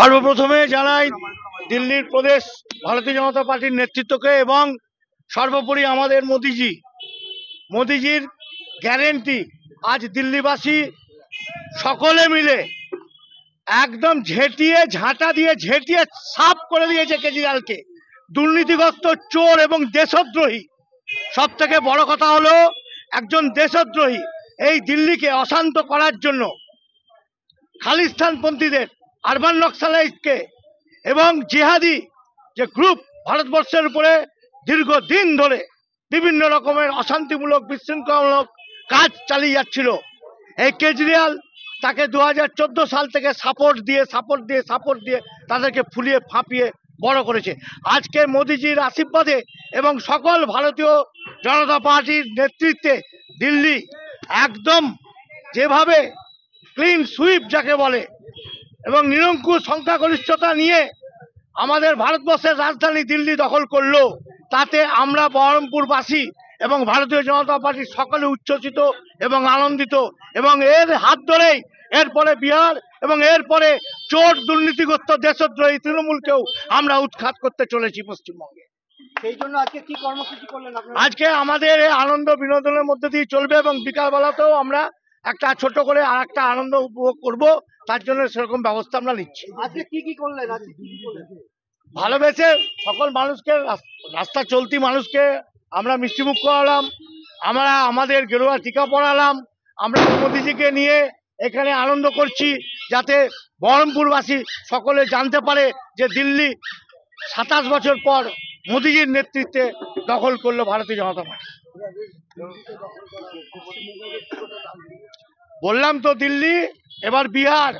সর্বপ্রথমে জানাই দিল্লির প্রদেশ ভারতীয় জনতা পার্টির নেতৃত্বকে এবং সর্বোপরি আমাদের মোদিজির গ্যারেন্টি আজ দিল্লিবাসী সকলে মিলে একদম ঝাঁটা দিয়ে ঝেঁটিয়ে সাফ করে দিয়েছে কেজরিওয়ালকে। দুর্নীতিগ্রস্ত, চোর এবং দেশদ্রোহী। সব থেকে বড় কথা হলো একজন দেশদ্রোহী এই দিল্লিকে অশান্ত করার জন্য খালিস্তানপন্থীদের, আরবান নক্সালাইটকে এবং জিহাদি যে গ্রুপ ভারতবর্ষের উপরে দীর্ঘদিন ধরে বিভিন্ন রকমের অশান্তিমূলক বিশৃঙ্খলামূলক কাজ চালিয়ে যাচ্ছিল, এই কেজরিওয়াল তাকে 2014 সাল থেকে সাপোর্ট দিয়ে তাদেরকে ফুলিয়ে ফাঁপিয়ে বড় করেছে। আজকে মোদিজির আশীর্বাদে এবং সকল ভারতীয় জনতা পার্টির নেতৃত্বে দিল্লি একদম যেভাবে ক্লিন সুইপ যাকে বলে এবং নিরঙ্কুশ সংখ্যাগরিষ্ঠতা নিয়ে আমাদের ভারতবর্ষের রাজধানী দিল্লি দখল করলো, তাতে আমরা বহরমপুরবাসী এবং ভারতীয় জনতা পার্টির সকলে উচ্ছ্বসিত এবং আনন্দিত। এবং এর হাত ধরেই এরপরে বিহার এবং এরপরে চোর দুর্নীতিগ্রস্ত দেশদ্রোহী তৃণমূলকেও আমরা উৎখাত করতে চলেছি পশ্চিমবঙ্গে। সেই জন্য আজকে কি কর্মসূচি করলেন আপনারা? আজকে আমাদের আনন্দ বিনোদনের মধ্যে দিয়ে চলবে এবং বিকালবেলাতেও আমরা একটা ছোট করে আর একটা আনন্দ উপভোগ করবো, তার জন্য সেরকম ব্যবস্থা আমরা নিচ্ছি। আজকে কি করলেন? ভালোবেসে সকল মানুষকে, রাস্তা চলতি মানুষকে আমরা মিষ্টিমুখ করালাম, আমরা আমাদের গেরুয়া টিকা পরালাম, আমরা মোদিজিকে নিয়ে এখানে আনন্দ করছি, যাতে বহরমপুরবাসী সকলে জানতে পারে যে দিল্লি 27 বছর পর মোদিজির নেতৃত্বে দখল করলো ভারতীয় জনতা পার্টি। বললাম তো, দিল্লি, এবার বিহার,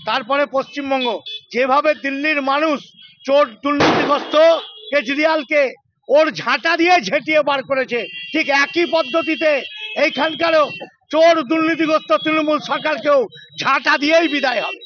তারপরে পশ্চিমবঙ্গ। যেভাবে দিল্লির মানুষ চোর দুর্নীতিগ্রস্ত কেজরিওয়ালকে ওর ঝাঁটা দিয়ে ঝেঁটিয়ে বার করেছে, ঠিক একই পদ্ধতিতে এইখানকারও চোর দুর্নীতিগ্রস্ত তৃণমূল সরকারকেও ঝাঁটা দিয়েই বিদায় হবে।